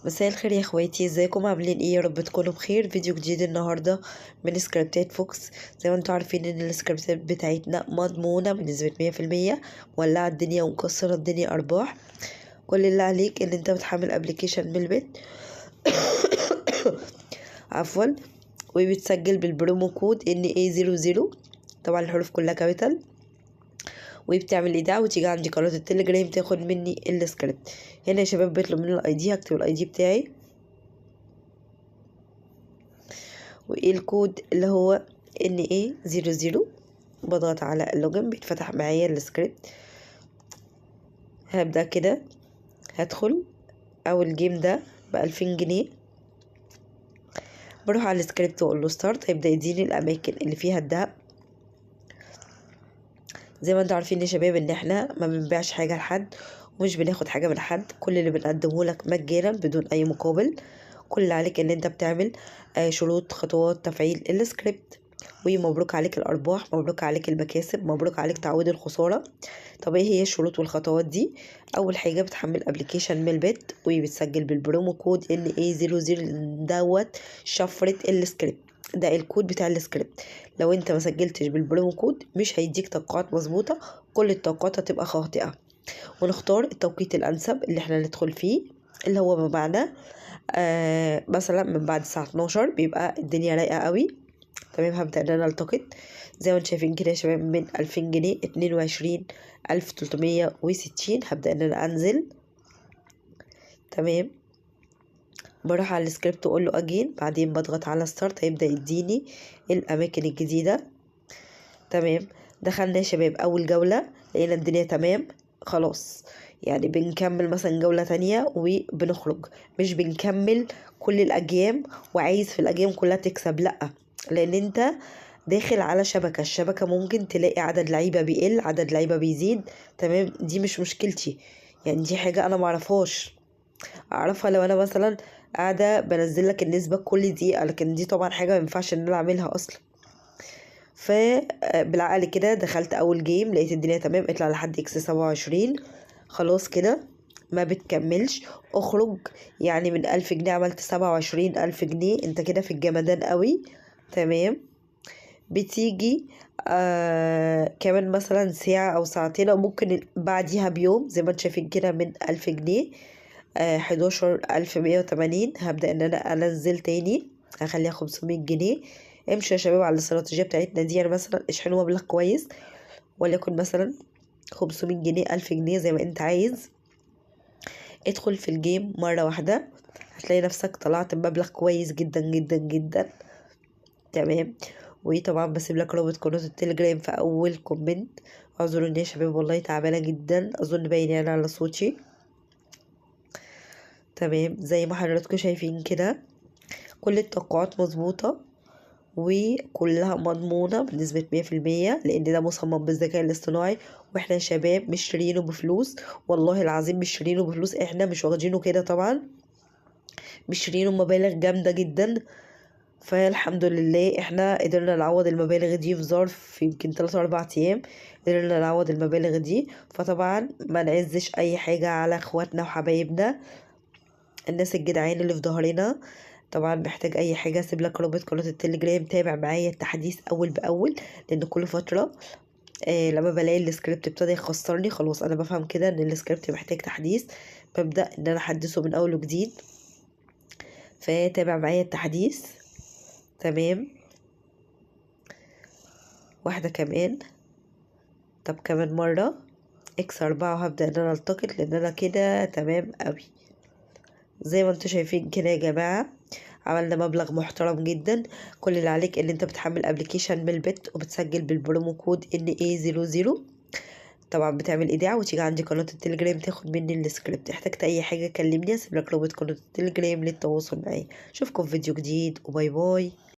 مساء الخير يا اخواتي، ازيكم؟ عاملين ايه؟ يا رب تكونوا بخير. فيديو جديد النهارده من سكريبتات فوكس. زي ما انتم عارفين ان السكريبتات بتاعتنا مضمونه بنسبه 100%، مولعه الدنيا ومكسره الدنيا ارباح. كل اللي عليك ان انت بتحمل ابلكيشن من البيت عفوا، وبتسجل بالبرومو كود NA00، طبعا الحروف كلها كابيتال، وبتعمل ايداع وتيجي عندي قناه التليجرام تاخد مني السكريبت. هنا يا شباب بيطلب مني الاي دي، هكتب الاي دي بتاعي وايه الكود اللي هو NA00. بضغط على اللوجن بيتفتح معايا السكريبت. هبدأ كده، هدخل اول جيم ده ب2000 جنيه. بروح على السكريبت واقول له ستارت، هيبدأ يديني الاماكن اللي فيها الدهب. زي ما انتوا عارفين يا شباب ان احنا ما بنبيعش حاجه لحد ومش بناخد حاجه من حد، كل اللي بنقدمه لك مجانا بدون اي مقابل. كل اللي عليك ان انت بتعمل شروط خطوات تفعيل السكريبت. ومبروك عليك الارباح، مبروك عليك المكاسب، مبروك عليك تعويض الخساره. طب ايه هي الشروط والخطوات دي؟ اول حاجه بتحمل ابلكيشن من البيت وبتسجل بالبرومو كود NA00 دوت شفره السكريبت. ده الكود بتاع السكريبت. لو انت ما سجلتش بالبرومو كود مش هيديك توقعات مظبوطه، كل التوقعات هتبقى خاطئه. ونختار التوقيت الانسب اللي احنا ندخل فيه، اللي هو ما بعد مثلا من بعد الساعه 12 بيبقى الدنيا رايقه قوي. تمام، هبدا ان انا التقط زي ما انتم شايفين كده يا شباب من 2000 جنيه 22,360. هبدا ان انا انزل. تمام، بروح على السكريبت واقول له اجين، بعدين بضغط على ستارت هيبدا يديني الاماكن الجديده. تمام، دخلنا يا شباب اول جوله، لقينا الدنيا تمام خلاص. يعني بنكمل مثلا جوله تانية وبنخرج، مش بنكمل كل الاجيام وعايز في الاجيام كلها تكسب، لا. لان انت داخل على شبكه، الشبكه ممكن تلاقي عدد لعيبه بيقل، عدد لعيبه بيزيد. تمام، دي مش مشكلتي، يعني دي حاجه انا معرفهاش. اعرفها لو انا مثلا قاعده بنزل لك النسبه كل دقيقه، لكن دي طبعا حاجه ما ينفعش ان انا اعملها اصلا. فبالعقل كده دخلت اول جيم، لقيت الدنيا تمام، اطلع لحد X27. خلاص كده ما بتكملش، اخرج. يعني من 1000 جنيه عملت 27,000 جنيه، انت كده في الجمدان قوي. تمام، بتيجي كمان مثلا ساعة أو ساعتين أو ممكن بعديها بيوم، زي ما انتم شايفين كده من 1000 جنيه 11,180. هبدأ إن أنا أنزل تاني، هخليها 500 جنيه. امشوا يا شباب على الاستراتيجية بتاعتنا دي، يعني مثلا اشحنوا مبلغ كويس وليكن مثلا 500 جنيه 1000 جنيه زي ما انت عايز. ادخل في الجيم مرة واحدة، هتلاقي نفسك طلعت بمبلغ كويس جدا جدا جدا. تمام، وطبعا بسيب لك رابط قناة التليجرام في اول كومنت. اعذروني يا شباب والله تعبانة جدا، اظن باين يعني على صوتي. تمام، زي ما حضراتكم شايفين كده كل التوقعات مظبوطة وكلها مضمونة بنسبة 100%، لأن ده مصمم بالذكاء الاصطناعي. واحنا يا شباب مش شارينه بفلوس، والله العظيم مش شارينه بفلوس، احنا مش واخدينه كده طبعا، مش شارينه مبالغ جامدة جدا. فالحمد لله احنا قدرنا نعوض المبالغ دي في ظرف يمكن 3 أو 4 أيام، قدرنا نعوض المبالغ دي. فطبعا ما نعزش اي حاجة على اخواتنا وحبايبنا، الناس الجدعان اللي في ظهرنا. طبعا محتاج اي حاجه سيب لك رابط قناه التليجرام، تابع معايا التحديث اول باول، لان كل فتره لما بلاقي السكريبت ابتدى يخسرني خلاص انا بفهم كده ان السكريبت محتاج تحديث، ببدا ان انا احدثه من اول وجديد. فتابع معايا التحديث. تمام، واحده كمان، طب كمان مره X4، وهبدا ان انا التقط لان انا كده تمام قوي. زي ما انتوا شايفين كده يا جماعه عملنا مبلغ محترم جدا. كل اللي عليك ان انت بتحمل ابلكيشن من البيت وبتسجل بالبرومو كود NA00. طبعا بتعمل ايداع وتيجي عندي قناة التليجرام تاخد مني السكريبت. احتجت اي حاجة كلمني، اسيب لك رابط قناة التليجرام للتواصل معايا. اشوفكم في فيديو جديد وباي باي.